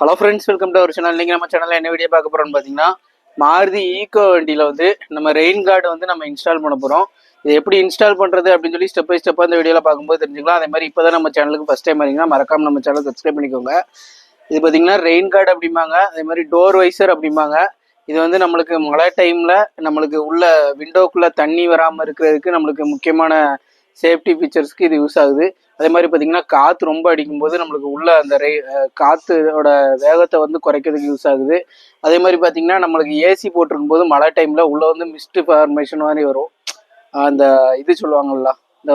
Hello friends, welcome to our channel. நீங்கள் நம்ம சேனலில் என்ன வீடியோ பார்க்க போகிறோம்னு பார்த்தீங்கன்னா, மாருதி ஈக்கோ வண்டியில் வந்து நம்ம ரெயின் கார்டு வந்து நம்ம இன்ஸ்டால் பண்ண போகிறோம். இது எப்படி இன்ஸ்டால் பண்ணுறது அப்படின்னு சொல்லி ஸ்டெப் பை ஸ்டெப்பாக இந்த வீடியோவில் பார்க்கும்போது தெரிஞ்சுக்கலாம். அதே மாதிரி இப்போ தான் நம்ம சேனலுக்கு ஃபஸ்ட் டைம் வரீங்கன்னா மறக்காம நம்ம சேனல் சப்ஸ்கிரைப் பண்ணிக்கோங்க. இது பார்த்தீங்கன்னா ரெயின் கார்டு அப்படிம்பாங்க, அதே மாதிரி டோர் வைசர் அப்படிம்பாங்க. இது வந்து நம்மளுக்கு மழை டைமில் நம்மளுக்கு உள்ள விண்டோக்குள்ளே தண்ணி வராமல் இருக்கிறதுக்கு நம்மளுக்கு முக்கியமான சேஃப்டி ஃபீச்சர்ஸ்க்கு இது யூஸ் ஆகுது. அதே மாதிரி பார்த்தீங்கன்னா காற்று ரொம்ப அடிக்கும்போது நம்மளுக்கு உள்ள அந்த காற்றோட வேகத்தை வந்து குறைக்கிறதுக்கு யூஸ் ஆகுது. அதே மாதிரி பார்த்தீங்கன்னா நம்மளுக்கு ஏசி போட்டிருக்கும் போது மழை டைமில் உள்ளே வந்து மிஸ்ட் ஃபார்மேஷன் மாதிரி வரும். அந்த இது சொல்லுவாங்கள்ல, இந்த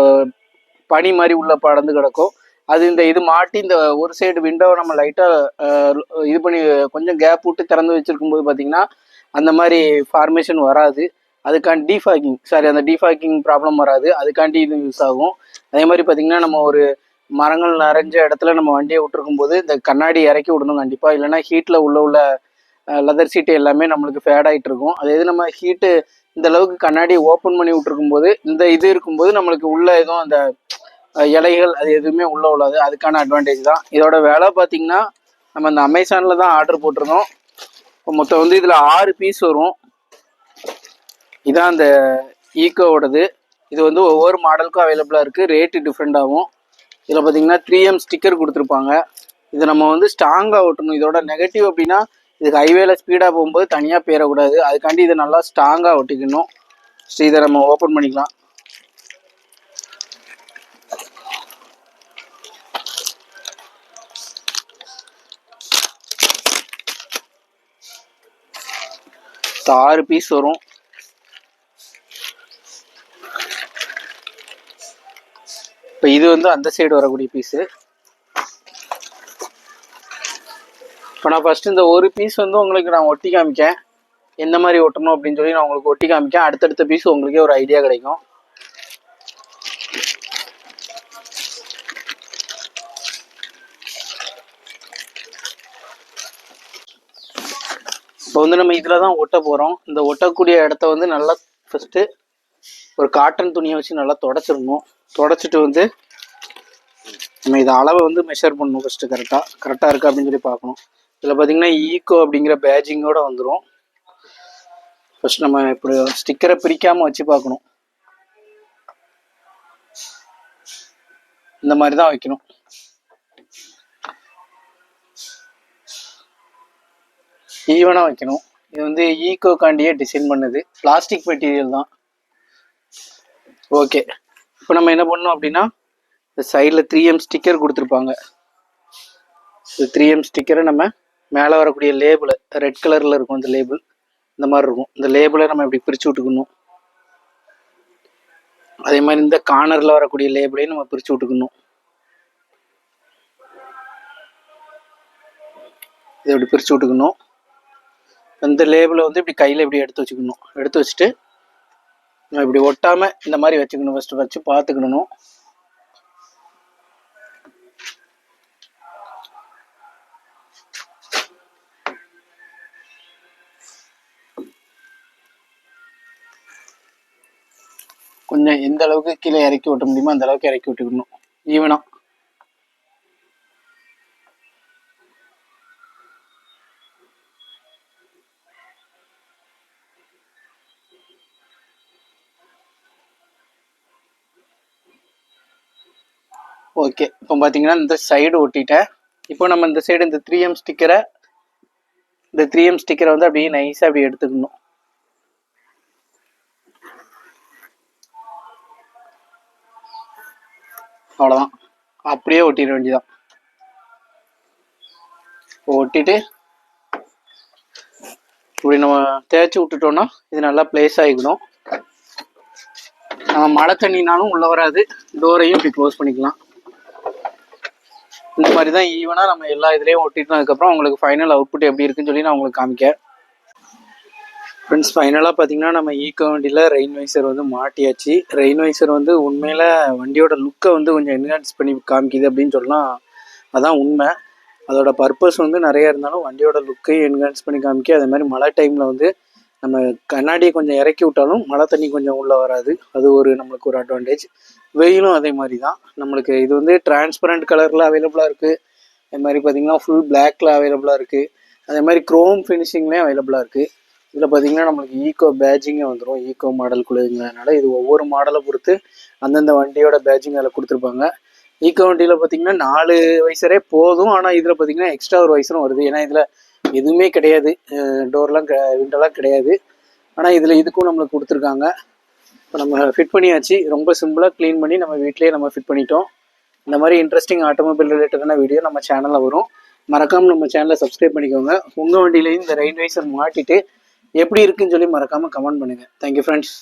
பனி மாதிரி உள்ள படர்ந்து கிடக்கும். அது இது மாட்டி இந்த ஒரு சைடு விண்டோவை நம்ம லைட்டாக இது பண்ணி கொஞ்சம் கேப் விட்டு திறந்து வச்சுருக்கும் போது பார்த்தீங்கன்னா அந்த மாதிரி ஃபார்மேஷன் வராது. அதுக்காண்டி அந்த டீஃபாகிங் ப்ராப்ளம் வராது. அதுக்காண்டி இது யூஸ் ஆகும். அதே மாதிரி பார்த்தீங்கன்னா நம்ம ஒரு மரங்கள் நிறைஞ்ச இடத்துல நம்ம வண்டியை விட்டுருக்கும் போது இந்த கண்ணாடி இறக்கி விடணும் கண்டிப்பாக. இல்லைன்னா ஹீட்டில் உள்ள லெதர் சீட்டு எல்லாமே நம்மளுக்கு ஃபேட் ஆகிட்டு இருக்கும். அதே இது நம்ம ஹீட்டு இந்த அளவுக்கு கண்ணாடி ஓப்பன் பண்ணி விட்டுருக்கும் போது இந்த இது இருக்கும்போது நம்மளுக்கு உள்ள எதுவும் அந்த இலைகள் அது எதுவுமே உள்ள உள்ளது. அதுக்கான அட்வான்டேஜ் தான். இதோட விலை பார்த்தீங்கன்னா நம்ம இந்த அமேசானில் தான் ஆர்டர் போட்டிருந்தோம். இப்போ மொத்தம் வந்து இதில் 6 பீஸ் வரும். இதான் அந்த ஈக்கோவோடது. இது வந்து ஒவ்வொரு மாடலுக்கும் அவைலபிளாக இருக்குது. ரேட்டு டிஃப்ரெண்ட் ஆகும். இதில் பார்த்தீங்கன்னா 3M ஸ்டிக்கர் கொடுத்துருப்பாங்க. இதை நம்ம வந்து ஸ்ட்ராங்காக ஓட்டணும். இதோட நெகட்டிவ் அப்படின்னா இதுக்கு ஹைவேல ஸ்பீடாக போகும்போது தனியாக போயிடக்கூடாது. அதுக்காண்டி இதை நல்லா ஸ்ட்ராங்காக ஒட்டிக்கணும். சரி, இதை நம்ம ஓப்பன் பண்ணிக்கலாம். இப்போ 6 பீஸ் வரும். இப்போ இது வந்து அந்த சைடு வரக்கூடிய பீஸு. இப்போ நான் ஃபஸ்ட்டு இந்த ஒரு பீஸ் வந்து உங்களுக்கு நான் ஒட்டி காமிக்கேன். எந்த மாதிரி ஒட்டணும் அப்படின்னு சொல்லி நான் உங்களுக்கு ஒட்டி காமிக்கேன். அடுத்தடுத்த பீஸ் உங்களுக்கே ஒரு ஐடியா கிடைக்கும். இப்போ வந்து நம்ம இதில் தான் ஒட்ட போகிறோம். இந்த ஒட்டக்கூடிய இடத்த வந்து நல்லா ஃபஸ்ட்டு ஒரு காட்டன் துணியை வச்சு நல்லா தொடச்சிடணும். தொடச்சிட்டு வந்து நம்ம இதை அளவை வந்து மெஷர் பண்ணணும். ஃபஸ்ட்டு கரெக்டாக இருக்கா அப்படின்னு சொல்லி பார்க்கணும். இதில் பார்த்தீங்கன்னா ஈக்கோ அப்படிங்கிற பேஜிங்கோட வந்துடும். ஃபஸ்ட் நம்ம இப்படி ஸ்டிக்கரை பிரிக்காமல் வச்சு பார்க்கணும். இந்த மாதிரி தான் வைக்கணும். ஈவனாக வைக்கணும். இது வந்து ஈக்கோக்காண்டியே டிசைன் பண்ணுது. பிளாஸ்டிக் மெட்டீரியல் தான். ஓகே, இப்போ நம்ம என்ன பண்ணோம் அப்படின்னா இந்த சைடில் 3M ஸ்டிக்கர் கொடுத்துருப்பாங்க. இந்த 3M ஸ்டிக்கரை நம்ம மேலே வரக்கூடிய லேபிளை ரெட் கலரில் இருக்கும். இந்த லேபிள் இந்த மாதிரி இருக்கும். இந்த லேபிளை நம்ம இப்படி பிரித்து விட்டுக்கணும். அதே மாதிரி இந்த கார்னரில் வரக்கூடிய லேபிளையும் நம்ம பிரித்து விட்டுக்கணும். இதை இப்படி பிரித்து விட்டுக்கணும். இந்த லேபிளை வந்து இப்படி கையில் இப்படி எடுத்து வச்சுக்கணும். எடுத்து வச்சுட்டு நம்ம இப்படி ஒட்டாமல் இந்த மாதிரி வச்சுக்கணும். ஃபஸ்ட்டு வச்சு பார்த்துக்கணும். கொஞ்சம் எந்த அளவுக்கு கீழே இறக்கி விட்ட முடியுமோ அந்த அளவுக்கு இறக்கி விட்டுக்கணும் ஈவனா. ஓகே, இப்போ பார்த்தீங்கன்னா இந்த சைடு ஒட்டிட்டேன். இப்போ நம்ம இந்த சைடு இந்த 3M ஸ்டிக்கரை வந்து அப்படியே நைஸாக அப்படியே எடுத்துக்கணும். அவ்வளோதான், அப்படியே ஒட்டிட வேண்டியதான். ஒட்டிட்டு இப்படி நம்ம தேய்ச்சி விட்டுட்டோம்னா இது நல்லா பிளேஸ் ஆகிக்கணும். நம்ம மழை தண்ணினாலும் உள்ளே வராது. டோரையும் இப்படி க்ளோஸ் பண்ணிக்கலாம். இந்த மாதிரி தான் ஈவனாக நம்ம எல்லா இதுலேயும் ஒட்டிட்டதுக்கப்புறம் உங்களுக்கு ஃபைனல் அவுட்புட் எப்படி இருக்குன்னு சொல்லி நான் உங்களுக்கு காமிக்கேன். ஃப்ரெண்ட்ஸ், ஃபைனலாக பார்த்தீங்கன்னா நம்ம ஈக்கோ வண்டியில் ரெயின்வைசர் வந்து மாட்டியாச்சு. ரெயின்வைசர் வந்து உண்மையில் வண்டியோட லுக்கை வந்து கொஞ்சம் என்ஹான்ஸ் பண்ணி காமிக்குது அப்படின்னு சொல்லலாம். அதான் உண்மை. அதோட பர்பஸ் வந்து நிறையா இருந்தாலும் வண்டியோட லுக்கையும் என்ஹான்ஸ் பண்ணி காமிக்க. அதே மாதிரி மழை டைமில் வந்து நம்ம கண்ணாடியை கொஞ்சம் இறக்கி விட்டாலும் மழை தண்ணி கொஞ்சம் உள்ளே வராது. அது நம்மளுக்கு ஒரு அட்வான்டேஜ். வெயிலும் அதே மாதிரி தான். நம்மளுக்கு இது வந்து டிரான்ஸ்பரண்ட் கலரில் அவைலபிளாக இருக்குது. அது மாதிரி பார்த்தீங்கன்னா ஃபுல் பிளாக்ல அவைலபிளாக இருக்குது. அதே மாதிரி க்ரோம் ஃபினிஷிங்லேயும் அவைலபிளாக இருக்குது. இதில் பார்த்தீங்கன்னா நம்மளுக்கு ஈகோ பேட்ஜிங்கே வந்துடும். ஈகோ மாடலுக்குள்ளதுங்கிறதுனால இது ஒவ்வொரு மாடலை பொறுத்து அந்தந்த வண்டியோட பேட்ஜிங் அதில் கொடுத்துருப்பாங்க. ஈகோ வண்டியில் பார்த்தீங்கன்னா 4 வைசரே போதும். ஆனால் இதில் பார்த்தீங்கன்னா எக்ஸ்ட்ரா ஒரு வைசரும் வருது. ஏன்னா இதில் எதுவுமே கிடையாது, டோர்லாம் விண்டோலாம் கிடையாது. ஆனால் இதில் இதுக்கும் நம்மளுக்கு கொடுத்துருக்காங்க. இப்போ நம்ம ஃபிட் பண்ணியாச்சு. ரொம்ப சிம்பிளாக க்ளீன் பண்ணி நம்ம வீட்டிலேயே நம்ம ஃபிட் பண்ணிட்டோம். இந்த மாதிரி இன்ட்ரெஸ்டிங் ஆட்டோமொபைல் ரிலேட்டடான வீடியோ நம்ம சேனலில் வரும். மறக்காமல் நம்ம சேனலை சப்ஸ்கிரைப் பண்ணிக்கோங்க. உங்கள் வண்டியிலையும் இந்த ரெயின்வைசர் மாட்டிட்டு எப்படி இருக்குன்னு சொல்லி மறக்காமல் கமெண்ட் பண்ணுங்கள். Thank you friends.